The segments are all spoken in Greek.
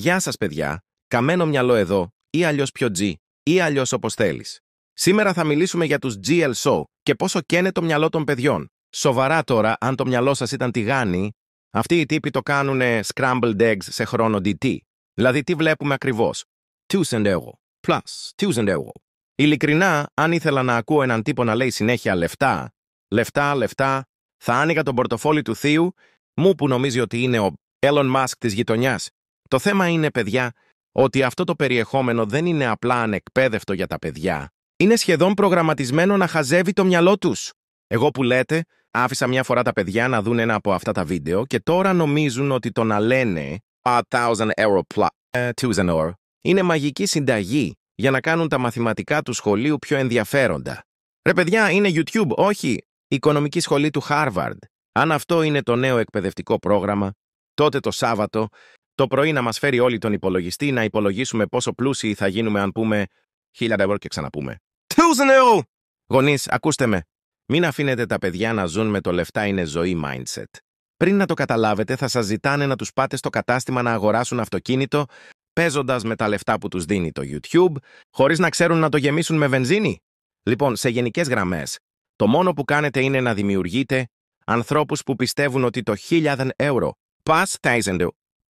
Γεια σας παιδιά, καμένο μυαλό εδώ, ή αλλιώς πιο G, ή αλλιώς όπως θέλεις. Σήμερα θα μιλήσουμε για τους GLSO και πόσο καίνε το μυαλό των παιδιών. Σοβαρά τώρα, αν το μυαλό σας ήταν τηγάνι, αυτοί οι τύποι το κάνουνε scrambled eggs σε χρόνο DT. Δηλαδή τι βλέπουμε ακριβώς. 1000 euro, plus 1000 euro. Ειλικρινά, αν ήθελα να ακούω έναν τύπο να λέει συνέχεια λεφτά, θα άνοιγα τον πορτοφόλι του θείου μου που νομίζει ότι είναι ο Elon Musk της γειτονιάς. Το θέμα είναι, παιδιά, ότι αυτό το περιεχόμενο δεν είναι απλά ανεκπαίδευτο για τα παιδιά. Είναι σχεδόν προγραμματισμένο να χαζεύει το μυαλό τους. Εγώ που λέτε, άφησα μια φορά τα παιδιά να δουν ένα από αυτά τα βίντεο και τώρα νομίζουν ότι το να λένε 1000 euro plus 1000 euro είναι μαγική συνταγή για να κάνουν τα μαθηματικά του σχολείου πιο ενδιαφέροντα. Ρε παιδιά, είναι YouTube, όχι Οικονομική Σχολή του Harvard. Αν αυτό είναι το νέο εκπαιδευτικό πρόγραμμα, τότε το Σάββατο, το πρωί να μας φέρει όλοι τον υπολογιστή να υπολογίσουμε πόσο πλούσιοι θα γίνουμε αν πούμε 1000 ευρώ και ξαναπούμε 1000 ευρώ! Γονείς, ακούστε με. Μην αφήνετε τα παιδιά να ζουν με το λεφτά είναι ζωή mindset. Πριν να το καταλάβετε, θα σας ζητάνε να τους πάτε στο κατάστημα να αγοράσουν αυτοκίνητο, παίζοντας με τα λεφτά που τους δίνει το YouTube, χωρίς να ξέρουν να το γεμίσουν με βενζίνη. Λοιπόν, σε γενικές γραμμές, το μόνο που κάνετε είναι να δημιουργείτε ανθρώπους που πιστεύουν ότι το 1000 ευρώ, πας 1000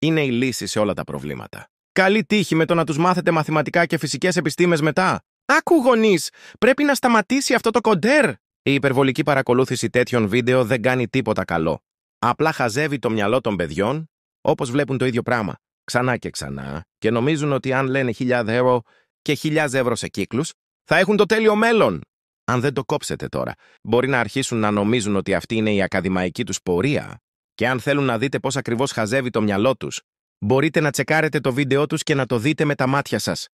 είναι η λύση σε όλα τα προβλήματα. Καλή τύχη με το να τους μάθετε μαθηματικά και φυσικές επιστήμες μετά. Άκου γονείς, πρέπει να σταματήσει αυτό το κοντέρ. Η υπερβολική παρακολούθηση τέτοιων βίντεο δεν κάνει τίποτα καλό. Απλά χαζεύει το μυαλό των παιδιών, όπως βλέπουν το ίδιο πράγμα, ξανά και ξανά, και νομίζουν ότι αν λένε 1000 ευρώ και 1000 ευρώ σε κύκλους, θα έχουν το τέλειο μέλλον. Αν δεν το κόψετε τώρα, μπορεί να αρχίσουν να νομίζουν ότι αυτή είναι η ακαδημαϊκή τους πορεία. Και αν θέλουν να δείτε πώς ακριβώς χαζεύει το μυαλό τους, μπορείτε να τσεκάρετε το βίντεο τους και να το δείτε με τα μάτια σας.